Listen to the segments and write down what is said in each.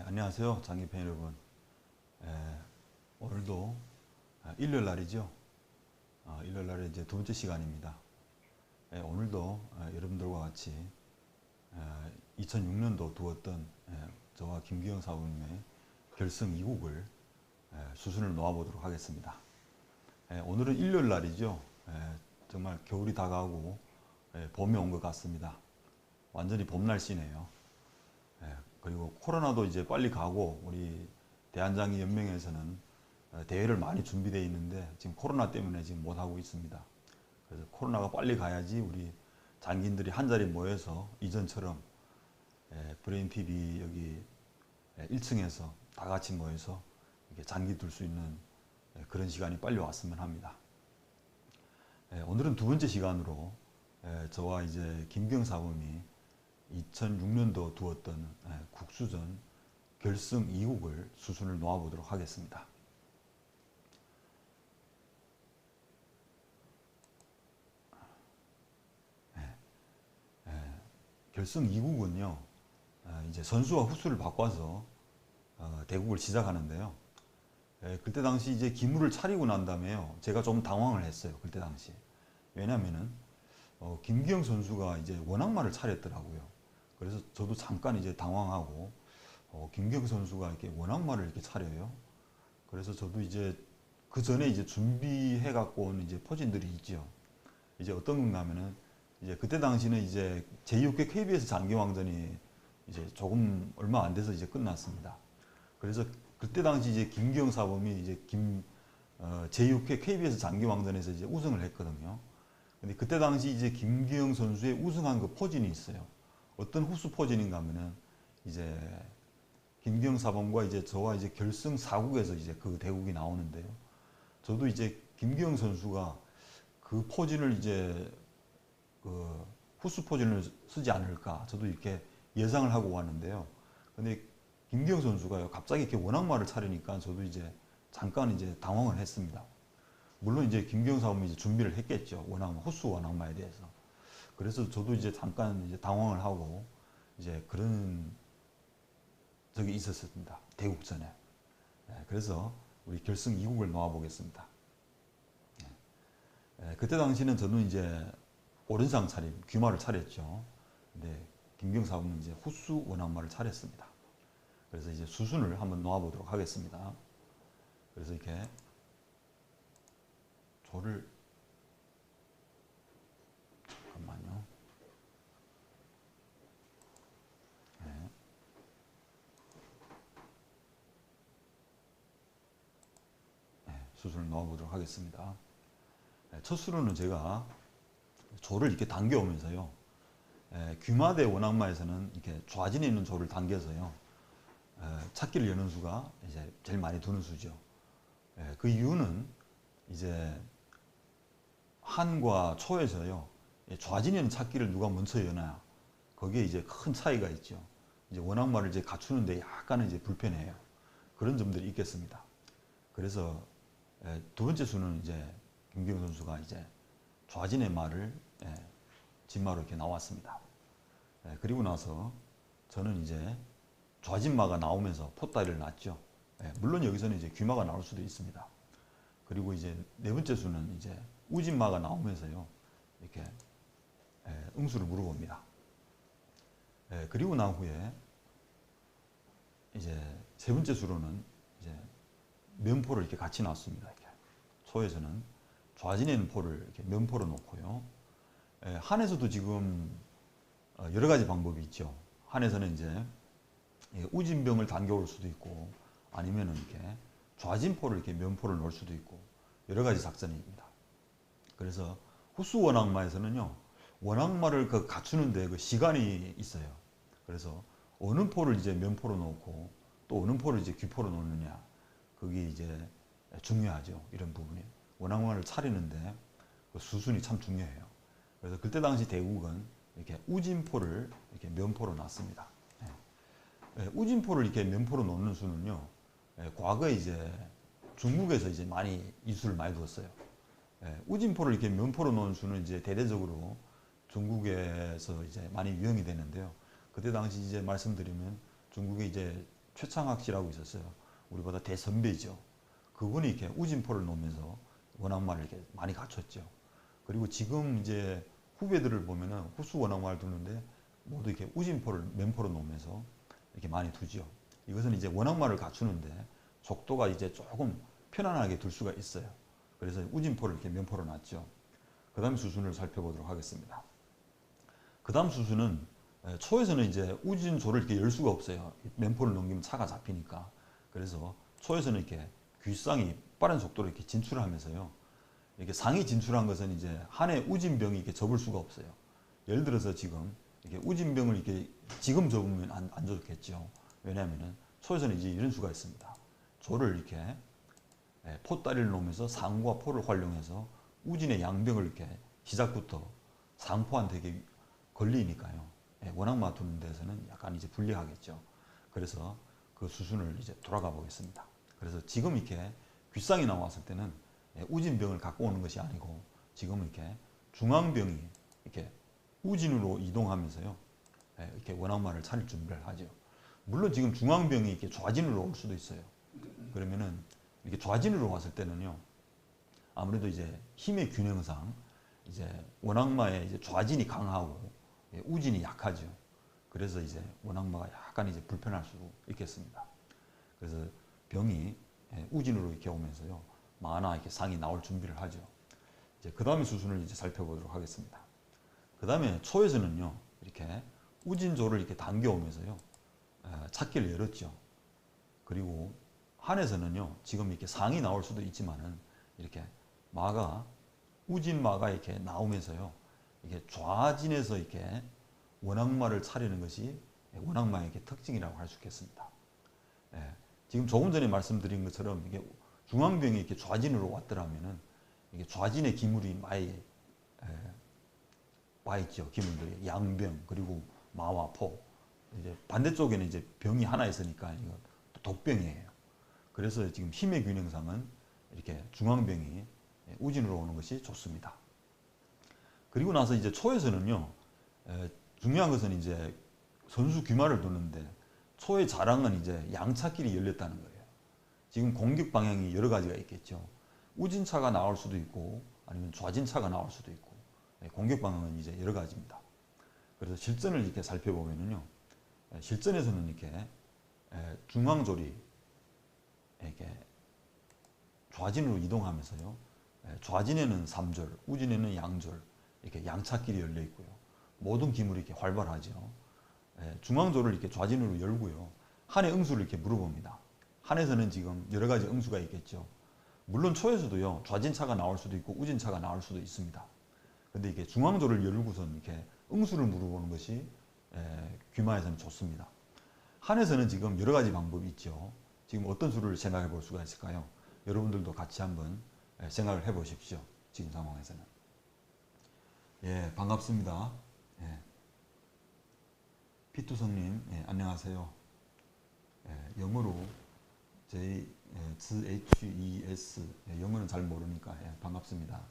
안녕하세요, 장기팬 여러분. 오늘도 일요일 날이죠. 일요일 날에 이제 두 번째 시간입니다. 오늘도 여러분들과 같이 2006년도 두었던 저와 김기영 사부님의 결승 2국을 수순을 놓아보도록 하겠습니다. 오늘은 일요일 날이죠. 정말 겨울이 다가오고 봄이 온 것 같습니다. 완전히 봄 날씨네요. 그리고 코로나도 이제 빨리 가고 우리 대한장기연맹에서는 대회를 많이 준비되어 있는데 지금 코로나 때문에 지금 못하고 있습니다. 그래서 코로나가 빨리 가야지 우리 장기인들이 한 자리 모여서 이전처럼 브레인TV 여기 1층에서 다 같이 모여서 이렇게 장기 둘 수 있는 그런 시간이 빨리 왔으면 합니다. 오늘은 두 번째 시간으로 저와 이제 김경 사범이 2006년도 두었던 국수전 결승 2국을 수순을 놓아보도록 하겠습니다. 결승 2국은요, 이제 선수와 후수를 바꿔서 대국을 시작하는데요. 그때 당시 이제 기물을 차리고 난 다음에요, 제가 좀 당황을 했어요. 그때 당시. 왜냐면은 김기영 선수가 이제 원악마를 차렸더라고요. 그래서 저도 잠깐 이제 당황하고 김기영 선수가 이렇게 원악마를 이렇게 차려요. 그래서 저도 이제 그 전에 이제 준비해 갖고 온 이제 포진들이 있죠. 이제 어떤 건가 하면은 이제 그때 당시는 이제 제6회 KBS 장기왕전이 이제 조금 얼마 안 돼서 이제 끝났습니다. 그래서 그때 당시 이제 김기영 사범이 이제 제6회 KBS 장기왕전에서 이제 우승을 했거든요. 근데 그때 당시 이제 김기영 선수의 우승한 그 포진이 있어요. 어떤 후수 포진인가 하면은 이제 김기영 사범과 이제 저와 이제 결승 4국에서 이제 그 대국이 나오는데요. 저도 이제 김기영 선수가 그 포진을 이제 그 후수 포진을 쓰지 않을까 저도 이렇게 예상을 하고 왔는데요. 근데 김기영 선수가요, 갑자기 이렇게 원악마를 차리니까 저도 이제 잠깐 이제 당황을 했습니다. 물론 이제 김기영 사범이 이제 준비를 했겠죠. 원악마, 후수 원악마에 대해서. 그래서 저도 이제 잠깐 이제 당황을 하고 이제 그런 적이 있었습니다. 대국전에. 그래서 우리 결승 2국을 놓아보겠습니다. 그때 당시는 저는 이제 오른상 차림, 귀마를 차렸죠. 근데 김기영 사범은 이제 후수 원악마를 차렸습니다. 그래서 이제 수순을 한번 놓아보도록 하겠습니다. 그래서 이렇게 조를 잠깐만요. 수순을 넣어보도록 하겠습니다. 첫 수로는 제가 조를 이렇게 당겨오면서요. 귀마대 원악마에서는 이렇게 좌진에 있는 조를 당겨서요. 찾기를 여는 수가 이제 제일 많이 두는 수죠. 그 이유는 이제 한과 초에서요. 좌진에 있는 찾기를 누가 먼저 여나요? 거기에 이제 큰 차이가 있죠. 이제 원악마를 이제 갖추는데 약간은 이제 불편해요. 그런 점들이 있겠습니다. 그래서 두 번째 수는 이제 김기영 선수가 이제 좌진의 말을 진마로 이렇게 나왔습니다. 그리고 나서 저는 이제 좌진마가 나오면서 포따리를 놨죠. 물론 여기서는 이제 귀마가 나올 수도 있습니다. 그리고 이제 네 번째 수는 이제 우진마가 나오면서요. 이렇게 응수를 물어봅니다. 그리고 난 후에 이제 세 번째 수로는 이제 면포를 이렇게 같이 놨습니다. 이렇게. 초에서는 좌진에 있는 포를 이렇게 면포로 놓고요. 한에서도 지금 여러 가지 방법이 있죠. 한에서는 이제 우진병을 당겨올 수도 있고 아니면은 이렇게 좌진포를 이렇게 면포를 놓을 수도 있고 여러 가지 작전입니다. 그래서 후수 원악마에서는요, 원악마를 그 갖추는데 그 시간이 있어요. 그래서 어느 포를 이제 면포로 놓고 또 어느 포를 이제 귀포로 놓느냐, 그게 이제 중요하죠. 이런 부분이 원악마를 차리는데 그 수순이 참 중요해요. 그래서 그때 당시 대국은 이렇게 우진포를 이렇게 면포로 놨습니다. 우진포를 이렇게 면포로 놓는 수는요, 과거에 이제 중국에서 이제 많이 이수를 많이 두었어요. 우진포를 이렇게 면포로 놓은 수는 이제 대대적으로 중국에서 이제 많이 유행이 되는데요. 그때 당시 이제 말씀드리면 중국의 이제 최창학 씨라고 있었어요. 우리보다 대선배죠. 그분이 이렇게 우진포를 놓으면서 원앙마를 이렇게 많이 갖췄죠. 그리고 지금 이제 후배들을 보면은 후수 원앙마를 두는데 모두 이렇게 우진포를 면포로 놓으면서 이렇게 많이 두죠. 이것은 이제 원앙마를 갖추는데 족도가 이제 조금 편안하게 둘 수가 있어요. 그래서 우진포를 이렇게 면포로 놨죠. 그 다음 수순을 살펴보도록 하겠습니다. 그 다음 수순은 초에서는 이제 우진조를 이렇게 열 수가 없어요. 면포를 넘기면 차가 잡히니까. 그래서 초에서는 이렇게 귓상이 빠른 속도로 이렇게 진출을 하면서요. 이렇게 상이 진출한 것은 이제 한해 우진병이 이렇게 접을 수가 없어요. 예를 들어서 지금 이렇게 우진병을 이렇게 지금 접으면 안 좋겠죠. 왜냐하면은 초에서는 이제 이런 수가 있습니다. 조를 이렇게 포다리를 놓으면서 상과 포를 활용해서 우진의 양병을 이렇게 시작부터 상포한테 이렇게 걸리니까요. 원앙마 두는 데서는 약간 이제 불리하겠죠. 그래서 그 수순을 이제 돌아가 보겠습니다. 그래서 지금 이렇게 귓상이 나왔을 때는 우진병을 갖고 오는 것이 아니고 지금 이렇게 중앙병이 이렇게 우진으로 이동하면서요. 이렇게 원앙마를 차릴 준비를 하죠. 물론 지금 중앙병이 이렇게 좌진으로 올 수도 있어요. 그러면은 이렇게 좌진으로 왔을 때는요. 아무래도 이제 힘의 균형상 이제 원앙마의 이제 좌진이 강하고 우진이 약하죠. 그래서 이제 원앙마가 약간 이제 불편할 수 있겠습니다. 그래서 병이 우진으로 이렇게 오면서요. 마나 이렇게 상이 나올 준비를 하죠. 이제 그 다음에 수순을 이제 살펴보도록 하겠습니다. 그 다음에 초에서는요. 이렇게 우진조를 이렇게 당겨오면서요. 찾기를 열었죠. 그리고 한에서는요. 지금 이렇게 상이 나올 수도 있지만은 이렇게 마가 우진마가 이렇게 나오면서요. 이게 좌진에서 이렇게 원앙마를 차리는 것이 원앙마의 이렇게 특징이라고 할 수 있겠습니다. 지금 조금 전에 말씀드린 것처럼 이게 중앙병이 이렇게 좌진으로 왔더라면은 이게 좌진의 기물이 많이 와 있죠. 기물들이 양병 그리고 마와 포. 이제 반대쪽에는 이제 병이 하나 있으니까 이거 독병이에요. 그래서 지금 힘의 균형상은 이렇게 중앙병이 우진으로 오는 것이 좋습니다. 그리고 나서 이제 초에서는요. 중요한 것은 이제 선수 귀마를 두는데 초의 자랑은 이제 양차길이 열렸다는 거예요. 지금 공격 방향이 여러 가지가 있겠죠. 우진차가 나올 수도 있고 아니면 좌진차가 나올 수도 있고 공격 방향은 이제 여러 가지입니다. 그래서 실전을 이렇게 살펴보면은요. 실전에서는 이렇게 중앙졸이 이렇게 좌진으로 이동하면서요. 좌진에는 3졸, 우진에는 양졸 이렇게 양차길이 열려 있고요. 모든 기물이 이렇게 활발하죠. 중앙졸을 이렇게 좌진으로 열고요. 한의 응수를 이렇게 물어봅니다. 한에서는 지금 여러 가지 응수가 있겠죠. 물론 초에서도요. 좌진차가 나올 수도 있고 우진차가 나올 수도 있습니다. 근데 이게 중앙졸을 열고선 이렇게 응수를 물어보는 것이 귀마에서는 좋습니다. 한에서는 지금 여러 가지 방법이 있죠. 지금 어떤 수를 생각해 볼 수가 있을까요? 여러분들도 같이 한번 생각을 해 보십시오. 지금 상황에서는. 예, 반갑습니다. 예. 피투성님, 예, 안녕하세요. 예, 영어로 JHES, 예, 영어는 잘 모르니까 예, 반갑습니다.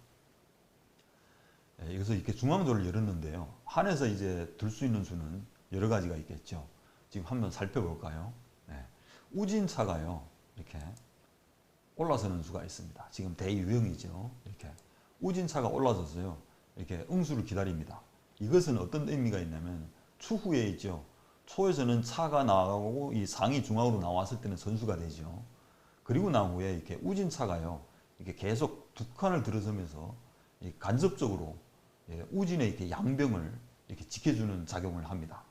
예, 여기서 이렇게 중앙조를 열었는데요. 한에서 이제 들 수 있는 수는 여러 가지가 있겠죠. 지금 한번 살펴볼까요? 예, 우진차가요, 이렇게 올라서는 수가 있습니다. 지금 대유형이죠. 이렇게 우진차가 올라서서요, 이렇게 응수를 기다립니다. 이것은 어떤 의미가 있냐면 추후에 있죠. 초에서는 차가 나가고 이 상이 중앙으로 나왔을 때는 선수가 되죠. 그리고 난 후에 이렇게 우진차가요, 이렇게 계속 두 칸을 들어서면서 간접적으로 우진의 이렇게 양병을 이렇게 지켜주는 작용을 합니다.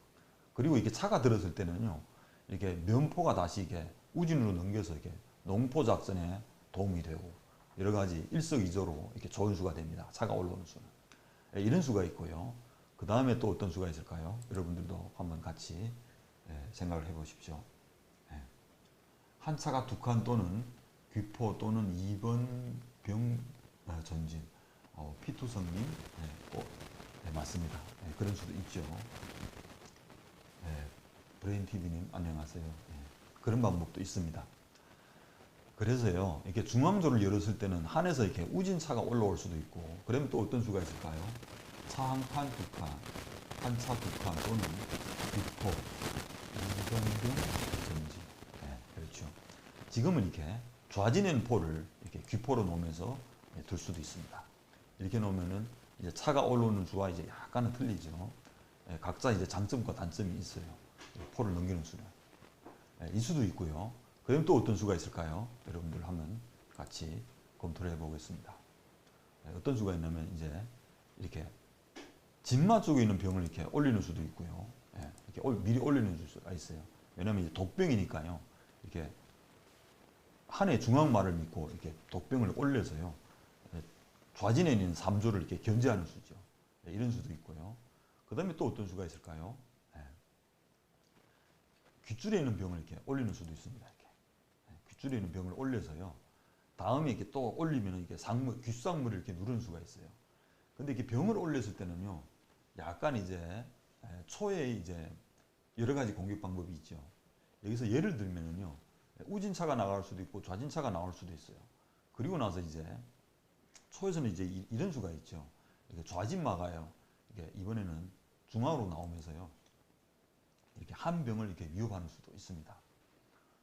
그리고 이렇게 차가 들었을 때는요, 이렇게 면포가 다시 이렇게 우진으로 넘겨서 이렇게 농포 작전에 도움이 되고 여러 가지 일석이조로 이렇게 좋은 수가 됩니다. 차가 올라오는 수는. 이런 수가 있고요. 그 다음에 또 어떤 수가 있을까요? 여러분들도 한번 같이 생각을 해 보십시오. 한 차가 두 칸 또는 귀포 또는 2번 병 전진. 피투성님, 맞습니다. 그런 수도 있죠. 브레인TV님, 안녕하세요. 그런 방법도 있습니다. 그래서요, 이렇게 중앙조를 열었을 때는 한에서 이렇게 우진차가 올라올 수도 있고, 그러면 또 어떤 수가 있을까요? 차 한 칸, 두 칸, 한 차 두 칸 또는 귀포, 2번 병 전진. 지금은 이렇게 좌진에 있는 포를 이렇게 귀포로 놓으면서 둘 수도 있습니다. 이렇게 놓으면은 이제 차가 올라오는 수와 이제 약간은 틀리죠. 각자 이제 장점과 단점이 있어요. 포를 넘기는 수는. 이 수도 있고요. 그다음 또 어떤 수가 있을까요? 여러분들 한번 같이 검토를 해보겠습니다. 어떤 수가 있냐면 이제 이렇게 진마 쪽에 있는 병을 이렇게 올리는 수도 있고요. 이렇게 미리 올리는 수가 있어요. 왜냐하면 이제 독병이니까요. 이렇게 한해 중앙마를 믿고 이렇게 독병을 올려서요. 좌진에 있는 삼조를 이렇게 견제하는 수죠. 이런 수도 있고요. 그 다음에 또 어떤 수가 있을까요? 귓줄에 있는 병을 이렇게 올리는 수도 있습니다. 이렇게. 귓줄에 있는 병을 올려서요. 다음에 이렇게 또 올리면 이게 귓상물을 이렇게 누르는 수가 있어요. 근데 이렇게 병을 올렸을 때는요. 약간 이제 초에 이제 여러 가지 공격 방법이 있죠. 여기서 예를 들면은요. 우진차가 나갈 수도 있고 좌진차가 나올 수도 있어요. 그리고 나서 이제 초에서는 이제 이런 수가 있죠. 이렇게 좌진마가요. 이게 이번에는 중앙으로 나오면서요. 이렇게 한 병을 이렇게 위협하는 수도 있습니다.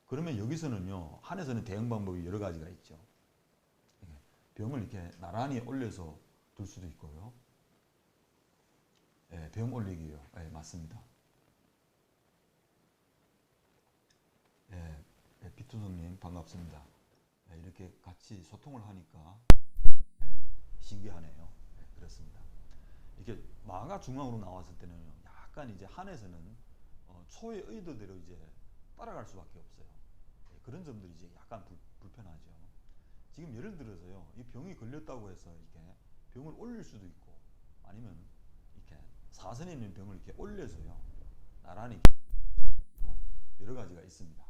그러면 여기서는요. 한에서는 대응 방법이 여러 가지가 있죠. 병을 이렇게 나란히 올려서 둘 수도 있고요. 병 올리기요. 맞습니다. 비투성님 반갑습니다. 이렇게 같이 소통을 하니까 신기하네요. 그렇습니다. 이렇게 마가 중앙으로 나왔을 때는 약간 이제 한에서는 초의 의도대로 이제 따라갈 수밖에 없어요. 그런 점들이 이제 약간 불편하죠. 지금 예를 들어서요, 이 병이 걸렸다고 해서 이렇게 병을 올릴 수도 있고, 아니면 이렇게 사선에 있는 병을 이렇게 올려서요, 나란히 여러 가지가 있습니다.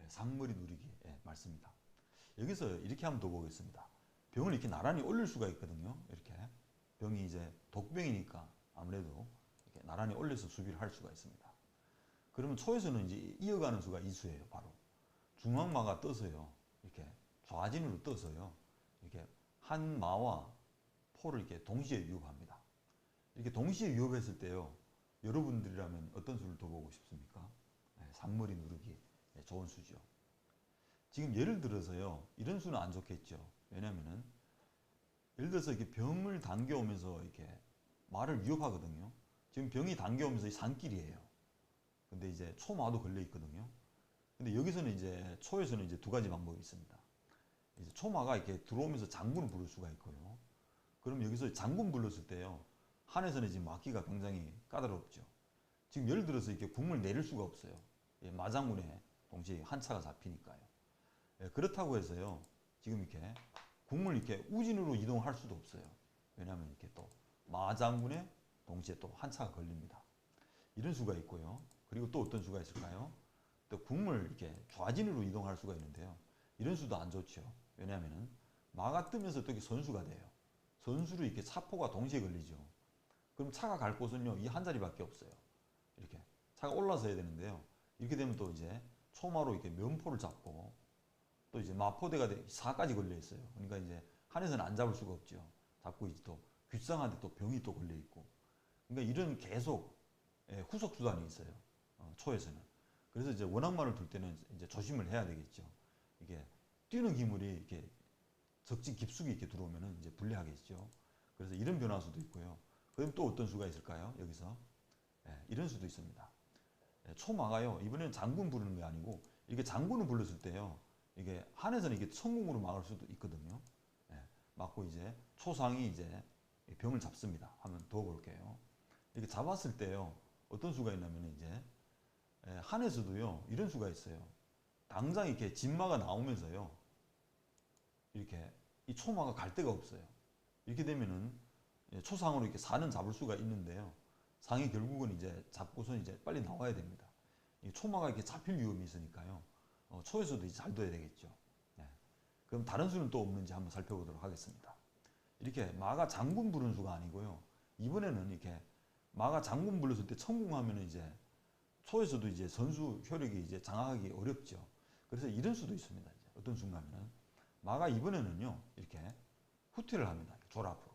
상머리 누리기, 맞습니다. 여기서 이렇게 한번 더 보겠습니다. 병을 이렇게 나란히 올릴 수가 있거든요. 이렇게 병이 이제 독병이니까 아무래도 이렇게 나란히 올려서 수비를 할 수가 있습니다. 그러면 초에서는 이제 이어가는 수가 이 수예요. 바로 중앙마가 떠서요. 이렇게 좌진으로 떠서요. 이렇게 한 마와 포를 이렇게 동시에 위협합니다. 이렇게 동시에 위협했을 때요. 여러분들이라면 어떤 수를 더 보고 싶습니까? 상머리 누르기 좋은 수죠. 지금 예를 들어서요. 이런 수는 안 좋겠죠. 왜냐면은 예를 들어서 이렇게 병을 당겨오면서 이렇게 말을 위협하거든요. 지금 병이 당겨오면서 산길이에요. 근데 이제 초마도 걸려 있거든요. 근데 여기서는 이제 초에서는 이제 두 가지 방법이 있습니다. 이제 초마가 이렇게 들어오면서 장군을 부를 수가 있고요. 그럼 여기서 장군 불렀을 때요. 한에서는 지금 막기가 굉장히 까다롭죠. 지금 예를 들어서 이렇게 궁을 내릴 수가 없어요. 마장군에 동시에 한 차가 잡히니까요. 그렇다고 해서요. 지금 이렇게 궁을 이렇게 우진으로 이동할 수도 없어요. 왜냐하면 이렇게 또 마장군에 동시에 또 한 차가 걸립니다. 이런 수가 있고요. 그리고 또 어떤 수가 있을까요? 또 궁을 이렇게 좌진으로 이동할 수가 있는데요. 이런 수도 안 좋죠. 왜냐하면 마가 뜨면서 또 이렇게 선수가 돼요. 선수로 이렇게 차포가 동시에 걸리죠. 그럼 차가 갈 곳은요, 이 한 자리밖에 없어요. 이렇게 차가 올라서야 되는데요. 이렇게 되면 또 이제 초마로 이렇게 면포를 잡고 또 이제 마포대가 4까지 걸려 있어요. 그러니까 이제 한에서는 안 잡을 수가 없죠. 잡고 이제 또 귓상한테 또 병이 또 걸려 있고. 그러니까 이런 계속 후속 수단이 있어요. 초에서는. 그래서 이제 원악마를 둘 때는 이제 조심을 해야 되겠죠. 이게 뛰는 기물이 이렇게 적지 깊숙이 이렇게 들어오면은 이제 불리하겠죠. 그래서 이런 변화수도 있고요. 그럼 또 어떤 수가 있을까요? 여기서 이런 수도 있습니다. 초마가요. 이번에는 장군 부르는 게 아니고 이렇게 장군을 불렀을 때요. 이게 한에서는 이게 성공으로 막을 수도 있거든요. 막고 이제 초상이 이제 병을 잡습니다. 한번 더 볼게요. 이렇게 잡았을 때요. 어떤 수가 있냐면 이제 한에서도요. 이런 수가 있어요. 당장 이렇게 진마가 나오면서요. 이렇게 이 초마가 갈 데가 없어요. 이렇게 되면은 초상으로 이렇게 사는 잡을 수가 있는데요. 상이 결국은 이제 잡고선 이제 빨리 나와야 됩니다. 이 초마가 이렇게 잡힐 위험이 있으니까요. 초에서도 이제 잘 둬야 되겠죠. 그럼 다른 수는 또 없는지 한번 살펴보도록 하겠습니다. 이렇게 마가 장군 부르는 수가 아니고요. 이번에는 이렇게 마가 장군 불렀을 때 천궁하면 이제 초에서도 이제 선수 효력이 이제 장악하기 어렵죠. 그래서 이런 수도 있습니다. 이제 어떤 순간에는 마가 이번에는요 이렇게 후퇴를 합니다. 조라프로.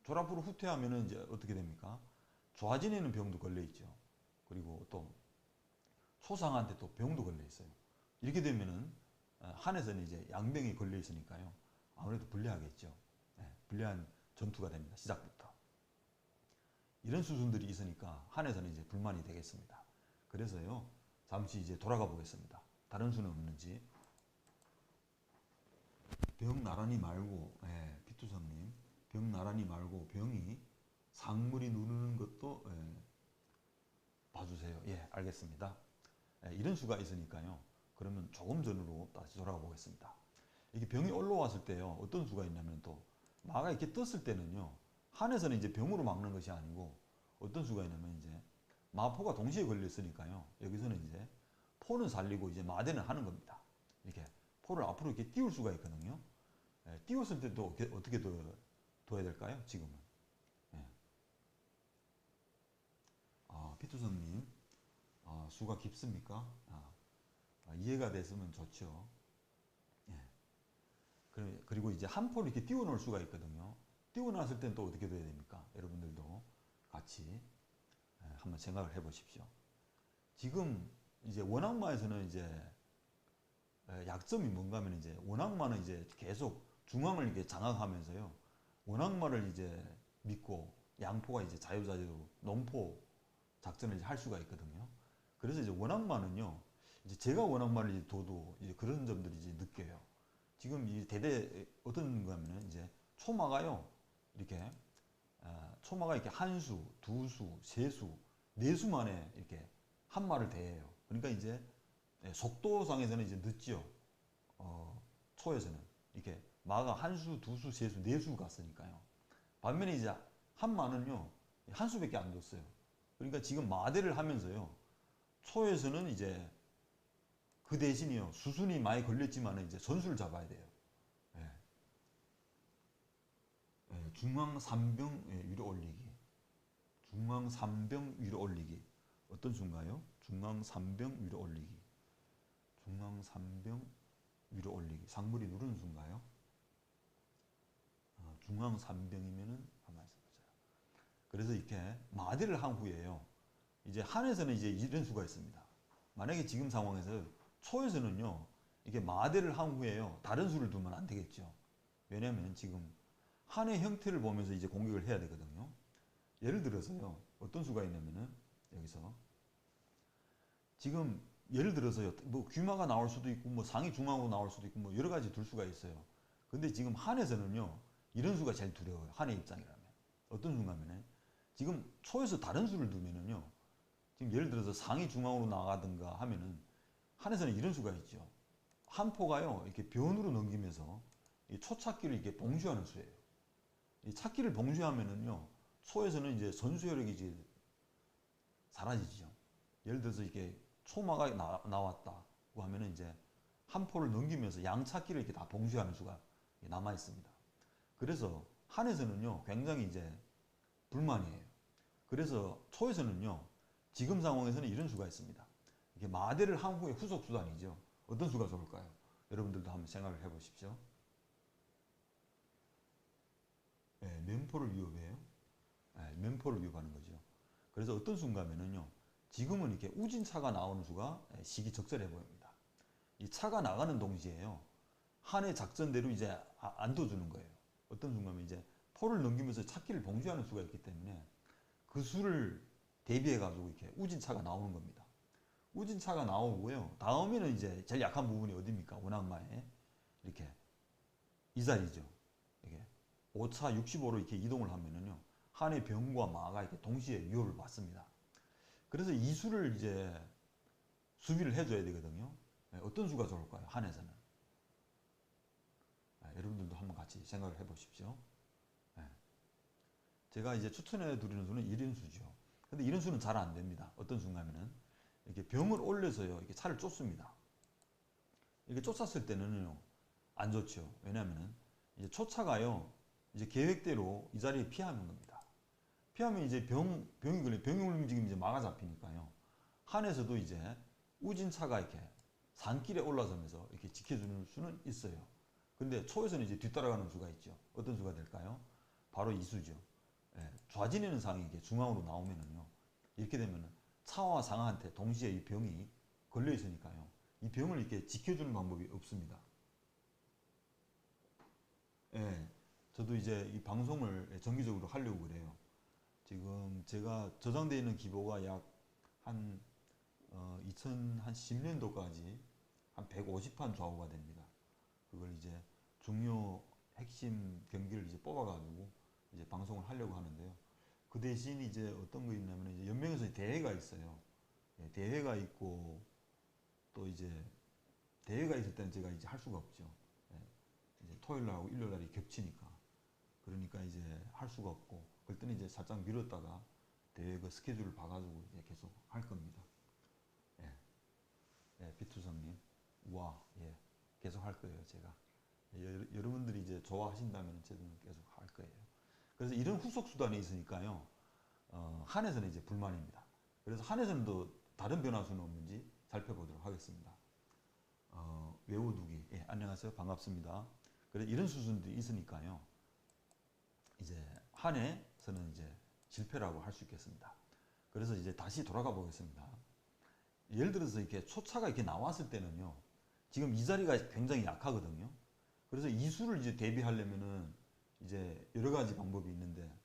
조라프로 후퇴하면은 이제 어떻게 됩니까? 좌진에는 병도 걸려 있죠. 그리고 또 초상한테 또 병도 걸려 있어요. 이렇게 되면은 한에서는 이제 양병이 걸려 있으니까요. 아무래도 불리하겠죠. 불리한 전투가 됩니다. 시작부터. 이런 수순들이 있으니까 한에서는 이제 불만이 되겠습니다. 그래서요, 잠시 이제 돌아가 보겠습니다. 다른 수는 없는지. 병 나란히 말고, 피투성님, 병 나란히 말고 병이 상물이 누르는 것도 봐주세요. 예, 알겠습니다. 이런 수가 있으니까요. 그러면 조금 전으로 다시 돌아가 보겠습니다. 이게 병이 올라왔을 때요, 어떤 수가 있냐면 또 마가 이렇게 떴을 때는요, 한에서는 이제 병으로 막는 것이 아니고 어떤 수가 있냐면 이제 마포가 동시에 걸렸으니까요. 여기서는 이제 포는 살리고 이제 마대는 하는 겁니다. 이렇게 포를 앞으로 이렇게 띄울 수가 있거든요. 띄웠을 때도 어떻게 둬야 될까요? 지금은. 예. 피투성님, 수가 깊습니까? 이해가 됐으면 좋죠. 예. 그리고 이제 한 포를 이렇게 띄워 놓을 수가 있거든요. 띄워 놨을 때는 또 어떻게 돼야 됩니까? 여러분들도 같이 한번 생각을 해 보십시오. 지금 이제 원악마에서는 이제 약점이 뭔가 하면 이제 원악마는 이제 계속 중앙을 이렇게 장악하면서요. 원악마를 이제 믿고 양포가 이제 자유자재로 농포 작전을 이제 할 수가 있거든요. 그래서 이제 원악마는요. 이제 제가 원악마를 이제 둬도 이제 그런 점들이 이제 느껴요. 지금 이 대대 어떤 거냐면 이제 초마가요. 이렇게 초마가 이렇게 한 수, 두 수, 세 수, 네 수 만에 이렇게 한 마를 대해요. 그러니까 이제 속도상에서는 이제 늦지요. 초에서는 이렇게 마가 한 수, 두 수, 세 수, 네 수 갔으니까요. 반면에 이제 한 마는요 한 수밖에 안 뒀어요. 그러니까 지금 마대를 하면서요 초에서는 이제 그 대신이요 수순이 많이 걸렸지만 이제 전술을 잡아야 돼요. 예. 중앙 3병 위로 올리기. 중앙 3병 위로 올리기. 어떤 수인가요? 중앙 3병 위로 올리기. 중앙 3병 위로 올리기. 상물이 누르는 수인가요? 중앙 3병이면은 한번 해보자. 그래서 이렇게 마대를 한 후에요. 이제 한에서는 이제 이런 수가 있습니다. 만약에 지금 상황에서 초에서는요. 이게 마대를 한 후에요. 다른 수를 두면 안 되겠죠. 왜냐하면 지금 한의 형태를 보면서 이제 공격을 해야 되거든요. 예를 들어서요. 어떤 수가 있냐면은 여기서 지금 예를 들어서요. 뭐 귀마가 나올 수도 있고 뭐 상이 중앙으로 나올 수도 있고 뭐 여러 가지 둘 수가 있어요. 근데 지금 한에서는요. 이런 수가 제일 두려워요. 한의 입장이라면. 어떤 수냐면은 지금 초에서 다른 수를 두면은요. 지금 예를 들어서 상이 중앙으로 나가든가 하면은 한에서는 이런 수가 있죠. 한 포가요. 이렇게 변으로 넘기면서 이 초찾기를 이렇게 봉쇄하는 수예요. 이 찾기를 봉쇄하면은요. 초에서는 이제 전수혈액이 이제 사라지죠. 예를 들어서 이게 초마가 나왔다고 하면은 이제 한 포를 넘기면서 양 찾기를 이렇게 다 봉쇄하는 수가 남아 있습니다. 그래서 한에서는요. 굉장히 이제 불만이에요. 그래서 초에서는요. 지금 상황에서는 이런 수가 있습니다. 이게 마대를 한 후에 후속 수단이죠. 어떤 수가 좋을까요? 여러분들도 한번 생각을 해 보십시오. 면포를 위협해요. 면포를 위협하는 거죠. 그래서 어떤 수인가면은요. 지금은 이렇게 우진차가 나오는 수가 시기적절해 보입니다. 이 차가 나가는 동시에요. 한의 작전대로 이제 안 둬주는 거예요. 어떤 수인가면 이제 포를 넘기면서 찾기를 봉쇄하는 수가 있기 때문에 그 수를 대비해 가지고 이렇게 우진차가 나오는 겁니다. 우진차가 나오고요. 다음에는 이제 제일 약한 부분이 어디입니까? 원악마에 이렇게 이 자리죠. 이게 5차 65로 이렇게 이동을 하면은요. 한의 병과 마가 이렇게 동시에 위협을 받습니다. 그래서 이 수를 이제 수비를 해줘야 되거든요. 어떤 수가 좋을까요? 한에서는. 여러분들도 한번 같이 생각을 해보십시오. 제가 이제 추천해 드리는 수는 1인수죠. 근데 이런 수는 잘 안 됩니다. 어떤 수냐면은 이렇게 병을 올려서요. 이렇게 차를 쫓습니다. 이렇게 쫓았을 때는요. 안 좋죠. 왜냐면은 이제 초차가요. 이제 계획대로 이 자리에 피하는 겁니다. 피하면 이제 병이 걸려 병이 움직이면 이제 마가 잡히니까요. 한에서도 이제 우진차가 이렇게 산길에 올라서면서 이렇게 지켜주는 수는 있어요. 근데 초에서는 이제 뒤따라가는 수가 있죠. 어떤 수가 될까요? 바로 이 수죠. 좌진에는 상이 이렇게 중앙으로 나오면은요. 이렇게 되면은 차와 상한테 동시에 이 병이 걸려 있으니까요. 이 병을 이렇게 지켜주는 방법이 없습니다. 예, 저도 이제 이 방송을 정기적으로 하려고 그래요. 지금 제가 저장되어 있는 기보가 약한 2010년도까지 한 150판 좌우가 됩니다. 그걸 이제 중요 핵심 경기를 이제 뽑아가지고 이제 방송을 하려고 하는데요. 그 대신 이제 어떤 거 있냐면 이제 연맹에서 대회가 있어요. 예, 대회가 있고 또 이제 대회가 있을 때는 제가 이제 할 수가 없죠. 예, 이제 토요일 날하고 일요일 날이 겹치니까. 그러니까 이제 할 수가 없고 그때는 이제 살짝 미뤘다가 대회 그 스케줄을 봐가지고 이제 계속 할 겁니다. 예, 예, 비투성님, 와, 예, 계속 할 거예요, 제가. 예, 여러분들이 이제 좋아하신다면 저는 계속 할 거예요. 그래서 이런 후속 수단이 있으니까요. 한에서는 이제 불만입니다. 그래서 한에서는 또 다른 변화수는 없는지 살펴보도록 하겠습니다. 외워두기. 예, 안녕하세요. 반갑습니다. 그래서 이런 수순들이 있으니까요. 이제 한에서는 이제 실패라고 할 수 있겠습니다. 그래서 이제 다시 돌아가 보겠습니다. 예를 들어서 이렇게 초차가 이렇게 나왔을 때는요. 지금 이 자리가 굉장히 약하거든요. 그래서 이 수를 이제 대비하려면은 이제 여러 가지 방법이 있는데,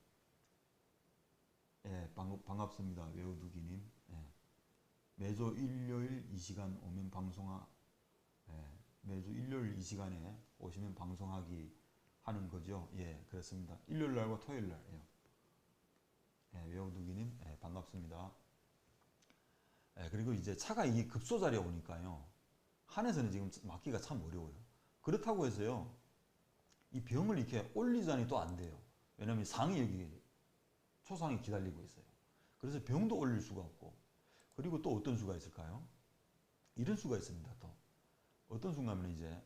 예, 반갑습니다. 외워두기님. 예, 매주 일요일 이 시간 오면 예, 매주 일요일 이 시간에 오시면 방송하기 하는 거죠. 예, 그렇습니다. 일요일 날과 토요일 날이요. 예, 외워두기님, 예, 반갑습니다. 예, 그리고 이제 차가 이게 급소자리에 오니까요. 한에서는 지금 막기가 참 어려워요. 그렇다고 해서요. 이 병을 이렇게 올리자니 또 안 돼요. 왜냐면 상이 여기 초상이 기다리고 있어요. 그래서 병도 올릴 수가 없고. 그리고 또 어떤 수가 있을까요? 이런 수가 있습니다. 또 어떤 수가 하면 이제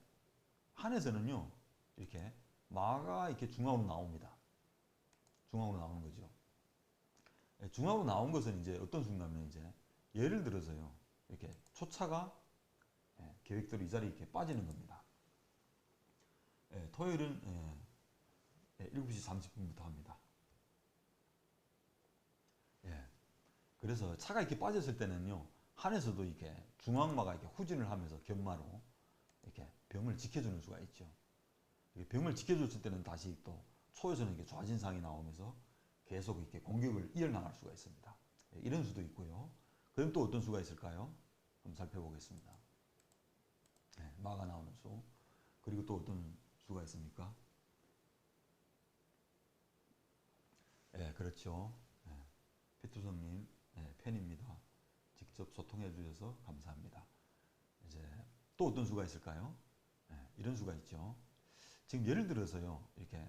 한에서는요. 이렇게 마가 이렇게 중앙으로 나옵니다. 중앙으로 나오는 거죠. 예, 중앙으로 나온 것은 이제 어떤 수가 하면 이제 예를 들어서요. 이렇게 초차가 예, 계획대로 이 자리에 이렇게 빠지는 겁니다. 예, 토요일은 7시 30분부터 합니다. 예. 그래서 차가 이렇게 빠졌을 때는요, 한에서도 이렇게 중앙마가 이렇게 후진을 하면서 견마로 이렇게 병을 지켜주는 수가 있죠. 병을 지켜줬을 때는 다시 또 초에서는 이렇게 좌진상이 나오면서 계속 이렇게 공격을 이어나갈 수가 있습니다. 예, 이런 수도 있고요. 그럼 또 어떤 수가 있을까요? 한번 살펴보겠습니다. 예, 마가 나오는 수. 그리고 또 어떤 수가 있습니까? 예, 그렇죠. 예, 피투성님, 예, 팬입니다. 직접 소통해 주셔서 감사합니다. 이제 또 어떤 수가 있을까요? 예, 이런 수가 있죠. 지금 예를 들어서요, 이렇게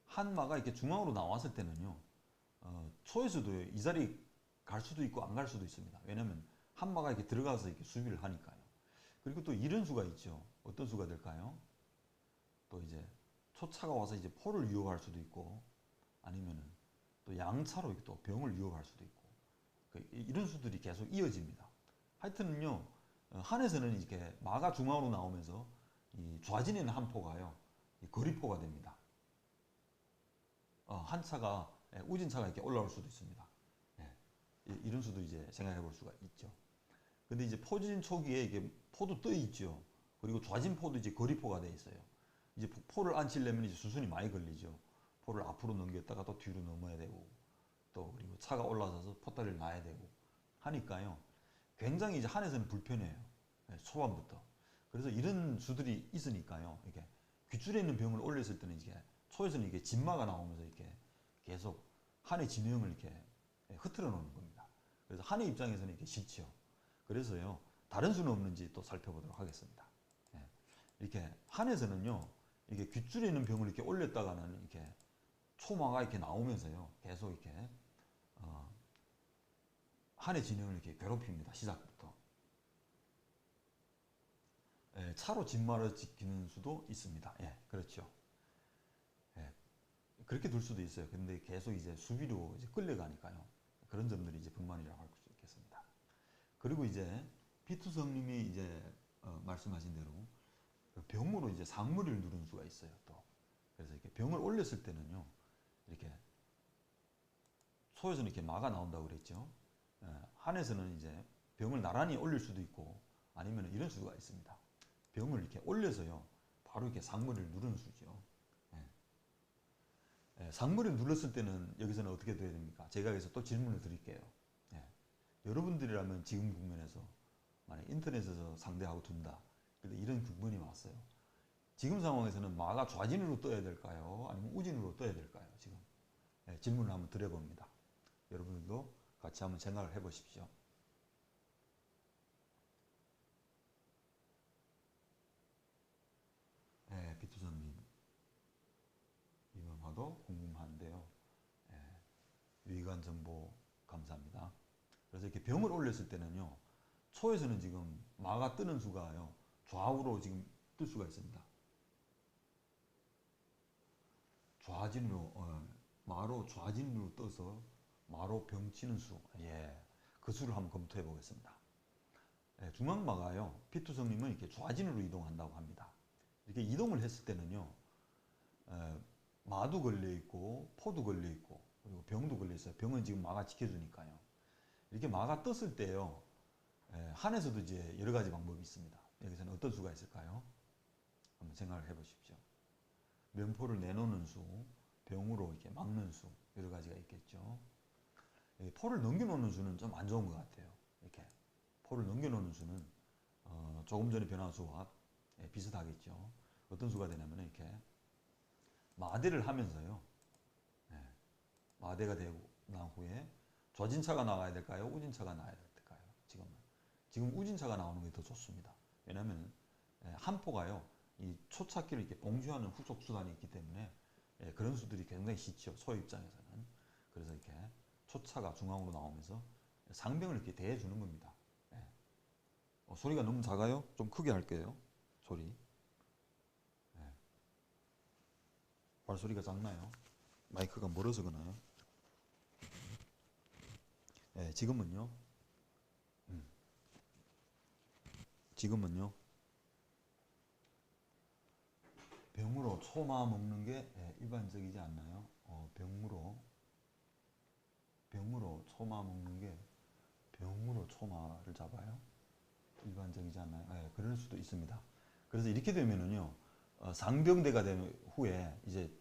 한마가 이렇게 중앙으로 나왔을 때는요, 초에서도 이 자리 갈 수도 있고 안 갈 수도 있습니다. 왜냐면 한마가 이렇게 들어가서 이렇게 수비를 하니까요. 그리고 또 이런 수가 있죠. 어떤 수가 될까요? 또 이제 초차가 와서 이제 포를 유혹할 수도 있고 아니면은 또 양차로 이렇게 또 병을 유혹할 수도 있고 이런 수들이 계속 이어집니다. 하여튼요 한에서는 이렇게 마가 중앙으로 나오면서 이 좌진에는 한 포가요 거리포가 됩니다. 한 차가 우진차가 이렇게 올라올 수도 있습니다. 예, 이런 수도 이제 생각해 볼 수가 있죠. 근데 이제 포진 초기에 이게 포도 떠 있죠. 그리고 좌진 포도 이제 거리포가 돼 있어요. 이제 포를 안 치려면 이제 수순이 많이 걸리죠. 포를 앞으로 넘겼다가 또 뒤로 넘어야 되고 또 그리고 차가 올라서서 포다리를 놔야 되고 하니까요. 굉장히 이제 한에서는 불편해요. 초반부터. 그래서 이런 수들이 있으니까요. 이렇게 귓줄에 있는 병을 올렸을 때는 이게 초에서는 이게 진마가 나오면서 이렇게 계속 한의 진영을 이렇게 흐트러 놓는 겁니다. 그래서 한의 입장에서는 이렇게 싫죠. 그래서요. 다른 수는 없는지 또 살펴보도록 하겠습니다. 이렇게 한에서는요. 이게 귓줄에 있는 병을 이렇게 올렸다가는 이렇게 초마가 이렇게 나오면서요. 계속 이렇게 한의 진영을 이렇게 괴롭힙니다. 시작부터. 차로 진마를 지키는 수도 있습니다. 예, 그렇죠. 예, 그렇게 둘 수도 있어요. 근데 계속 이제 수비로 이제 끌려가니까요. 그런 점들이 이제 불만이라고 할 수 있겠습니다. 그리고 이제 피투성님이 이제 말씀하신 대로 그 병으로 이제 상무리를 누르는 수가 있어요. 또 그래서 이렇게 병을 올렸을 때는요. 이렇게 소에서는 이렇게 마가 나온다고 그랬죠. 한에서는 이제 병을 나란히 올릴 수도 있고 아니면 이런 수가 있습니다. 병을 이렇게 올려서요. 바로 이렇게 상머리를 누르는 수죠. 상머리를 눌렀을 때는 여기서는 어떻게 돼야 됩니까? 제가 여기서 또 질문을 드릴게요. 여러분들이라면 지금 국면에서 만약 인터넷에서 상대하고 둔다. 근데 이런 국면이 왔어요. 지금 상황에서는 마가 좌진으로 떠야 될까요? 아니면 우진으로 떠야 될까요? 지금 질문을 한번 드려봅니다. 여러분들도 같이 한번 생각을 해보십시오. 비투선님 이번 화도 궁금한데요. 유익한 정보 감사합니다. 그래서 이렇게 병을 올렸을 때는요. 초에서는 지금 마가 뜨는 수가요. 좌우로 지금 뜰 수가 있습니다. 좌진으로 마로 좌진으로 떠서 마로 병치는 수. 그 수를 한번 검토해 보겠습니다. 중앙마가요. 피투성님은 이렇게 좌진으로 이동한다고 합니다. 이렇게 이동을 했을 때는요. 마도 걸려 있고 포도 걸려 있고 그리고 병도 걸려 있어요. 병은 지금 마가 지켜주니까요. 이렇게 마가 떴을 때요. 한에서도 이제 여러 가지 방법이 있습니다. 여기서는 어떤 수가 있을까요? 한번 생각을 해보십시오. 면포를 내놓는 수, 병으로 이렇게 막는 수 여러 가지가 있겠죠. 포를 넘겨놓는 수는 좀 안 좋은 것 같아요. 이렇게 포를 넘겨놓는 수는 조금 전에 변한 수와 비슷하겠죠. 어떤 수가 되냐면 이렇게 마대를 하면서요. 마대가 되고 난 후에 좌진차가 나가야 될까요? 우진차가 나가야 될까요? 지금 우진차가 나오는 게 더 좋습니다. 왜냐하면 한 포가요. 이 초찾기를 이렇게 봉쇄하는 후속 수단이 있기 때문에 그런 수들이 굉장히 쉽죠. 소 입장에서는. 그래서 이렇게 초차가 중앙으로 나오면서 상병을 이렇게 대해주는 겁니다. 소리가 너무 작아요? 좀 크게 할게요. 소리. 발소리가 작나요? 마이크가 멀어서 그나요? 지금은요? 지금은요? 병으로 초마 먹는 게 일반적이지 않나요? 병으로 초마 먹는 게 병으로 초마를 잡아요? 일반적이지 않나요? 그럴 수도 있습니다. 그래서 이렇게 되면은요, 상병대가 된 후에 이제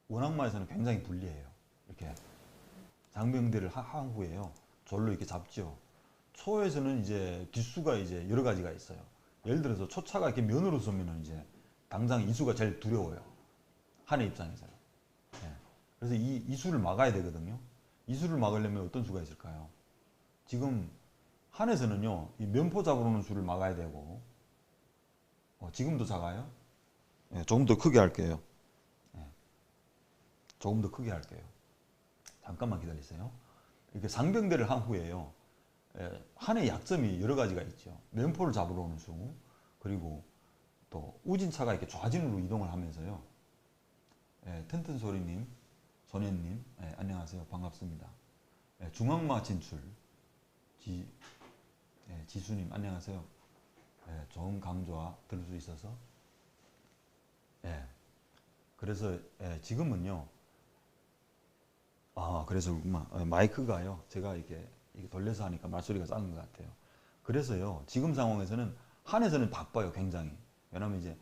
원악마에서는 굉장히 불리해요. 이렇게 상병대를 한 후에요, 졸로 이렇게 잡죠. 초에서는 이제 뒷수가 이제 여러 가지가 있어요. 예를 들어서 초차가 이렇게 면으로 쏘면은 이제 당장 이수가 제일 두려워요. 한의 입장에서는. 그래서 이 수를 막아야 되거든요. 이 수를 막으려면 어떤 수가 있을까요? 지금 한에서는요, 이 면포 잡으러오는 수를 막아야 되고, 지금도 작아요? 조금 더 크게 할게요. 조금 더 크게 할게요. 잠깐만 기다리세요. 이렇게 상병대를 한 후에요. 한의 약점이 여러 가지가 있죠. 면포를 잡으러 오는 수, 그리고 또 우진차가 이렇게 좌진으로 이동을 하면서요. 튼튼소리님, 소년님, 안녕하세요. 반갑습니다. 중앙마 진출, 지수님, 안녕하세요. 좋은 강조와 들을 수 있어서. 그래서 지금은요. 그래서 마이크가요. 제가 이렇게 돌려서 하니까 말소리가 작은 것 같아요. 그래서요. 지금 상황에서는 한에서는 바빠요. 굉장히. 왜냐하면 이제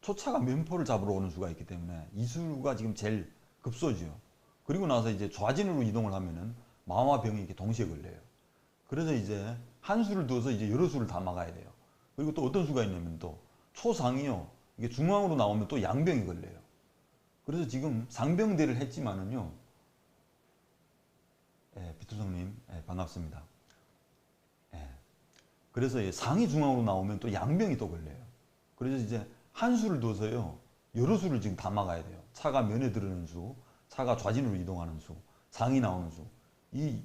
초차가 면포를 잡으러 오는 수가 있기 때문에 이 수가 지금 제일 급소죠. 그리고 나서 이제 좌진으로 이동을 하면은 마와 병이 이렇게 동시에 걸려요. 그래서 이제 한 수를 두어서 이제 여러 수를 다 막아야 돼요. 그리고 또 어떤 수가 있냐면 또 초상이요. 이게 중앙으로 나오면 또 양병이 걸려요. 그래서 지금 상병대를 했지만은요. 비투성님, 반갑습니다. 그래서 상이 중앙으로 나오면 또 양병이 또 걸려요. 그래서 이제 한 수를 둬서요. 여러 수를 지금 다 막아야 돼요. 차가 면에 들어오는 수, 차가 좌진으로 이동하는 수, 상이 나오는 수. 이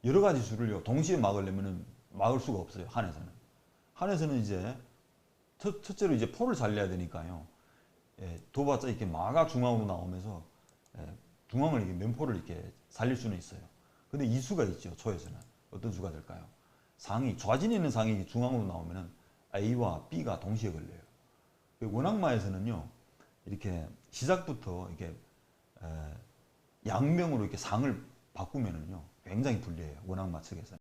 여러 가지 수를요. 동시에 막으려면 막을 수가 없어요. 한에서는. 한에서는 이제 첫째로 이제 포를 살려야 되니까요. 둬봤자 이렇게 마가 중앙으로 나오면서 중앙을 이렇게 면포를 이렇게 살릴 수는 있어요. 근데 이 수가 있죠. 초에서는. 어떤 수가 될까요? 상이, 좌진에 있는 상이 중앙으로 나오면은 A와 B가 동시에 걸려요. 원악마에서는요, 이렇게 시작부터 이렇게 양명으로 이렇게 상을 바꾸면은요, 굉장히 불리해요. 원악마 측에서는.